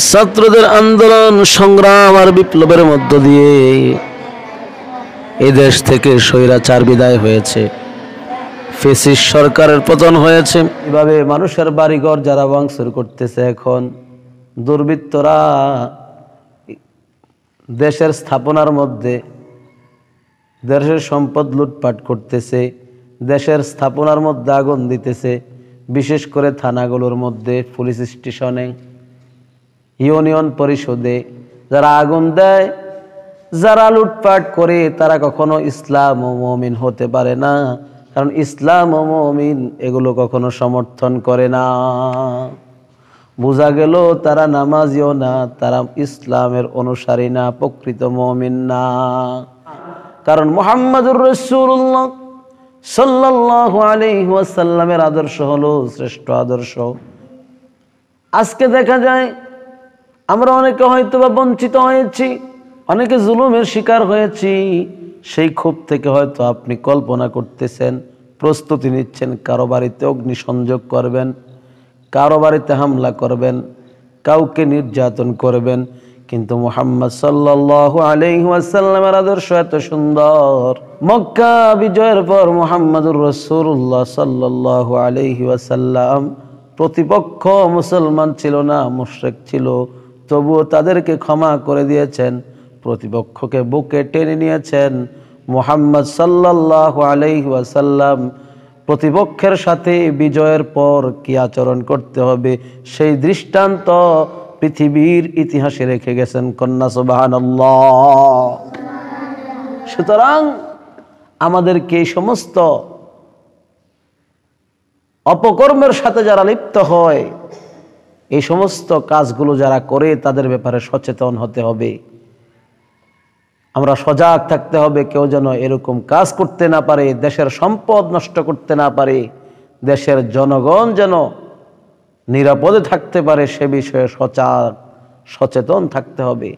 ছাত্রদের আন্দোলন সংগ্রাম আর বিপ্লবের মধ্য দিয়ে এই দেশ থেকে স্বৈরাচার বিদায় হয়েছে, ফ্যাসিস্ট সরকারের পতন হয়েছে। এভাবে মানুষের বাড়িঘর যারা ভাঙচুর করতেছে, এখন দুর্বৃত্তরা দেশের স্থাপনার মধ্যে দেশের সম্পদ লুটপাট করতেছে, দেশের স্থাপনার মধ্যে আগুন দিতেছে। বিশেষ করে থানাগুলোর মধ্যে, পুলিশ স্টেশনে, ইউনিয়ন পরিষদে যারা আগুন দেয়, যারা লুটপাট করে, তারা কখনো ইসলাম ও মুমিন হতে পারে না। কারণ ইসলাম ও মুমিন এগুলো কখনো সমর্থন করে না। বোঝা গেল তারা নামাজিও না, তারা ইসলামের অনুসারী না, প্রকৃত মুমিন না। কারণ মুহাম্মদুর রাসূলুল্লাহ সাল্লাল্লাহু আলাইহি ওয়াসাল্লামের আদর্শ হলো শ্রেষ্ঠ আদর্শ। আজকে দেখা যায় আমরা অনেকে হয়তো বা বঞ্চিত হয়েছি, অনেকে জুলুমের শিকার হয়েছি। সেই ক্ষোভ থেকে হয়তো আপনি কল্পনা করতেছেন, প্রস্তুতি নিচ্ছেন, কারো বাড়িতে অগ্নিসংযোগ করবেন, কারো বাড়িতে হামলা করবেন, কাউকে নির্যাতন করবেন। কিন্তু মুহাম্মদ সাল্লাল্লাহু আলাইহি ওয়াসাল্লামের আদর্শ এত সুন্দর। মক্কা বিজয়ের পর মুহাম্মদুর রাসূলুল্লাহ সাল্লাল্লাহু আলাইহি ওয়াসাল্লাম প্রতিপক্ষ মুসলমান ছিল না, মুশরিক ছিল, তবুও তাদেরকে ক্ষমা করে দিয়েছেন, প্রতিপক্ষকে বুকে টেনে নিয়েছেন। মুহাম্মদ সাল্লাল্লাহু আলাইহি ওয়াসাল্লাম প্রতিপক্ষের সাথে বিজয়ের পর কি আচরণ করতে হবে সেই দৃষ্টান্ত পৃথিবীর ইতিহাসে রেখে গেছেন। কন্যা সুবহানাল্লাহ। সুতরাং আমাদেরকে এই সমস্ত অপকর্মের সাথে যারা লিপ্ত হয়, এই সমস্ত কাজগুলো যারা করে, তাদের ব্যাপারে সচেতন হতে হবে। আমরা সজাগ থাকতে হবে, কেউ যেন এরকম কাজ করতে না পারে, দেশের সম্পদ নষ্ট করতে না পারে, দেশের জনগণ যেন নিরাপদে থাকতে পারে, সে বিষয়ে সচেতন থাকতে হবে।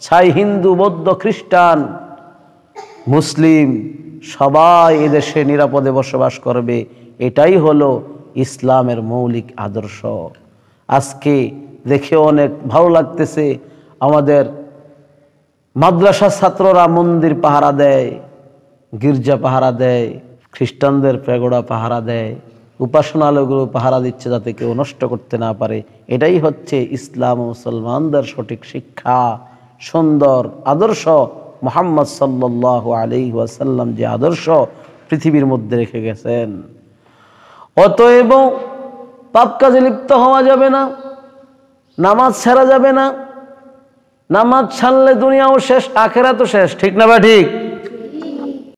ছাই হিন্দু, বৌদ্ধ, খ্রিস্টান, মুসলিম সবাই এদেশে নিরাপদে বসবাস করবে, এটাই হলো ইসলামের মৌলিক আদর্শ। আজকে দেখে অনেক ভালো লাগতেছে, আমাদের মাদ্রাসার ছাত্ররা মন্দির পাহারা দেয়, গির্জা পাহারা দেয়, খ্রিস্টানদের প্যাগোডা পাহারা দেয়, উপাসনালয়গুলো পাহারা দিচ্ছে যাতে কেউ নষ্ট করতে না পারে। এটাই হচ্ছে ইসলাম ও মুসলমানদের সঠিক শিক্ষা, সুন্দর আদর্শ। মুহাম্মদ সাল্লাল্লাহু আলাইহি ওয়াসাল্লাম যে আদর্শ পৃথিবীর মধ্যে রেখে গেছেন। অতএব পাপ কাজে লিপ্ত হওয়া যাবে না, নামাজ ছাড়া যাবে না। নামাজ ছাড়লে দুনিয়াও শেষ, আখেরাতও শেষ। ঠিক না বা ঠিক?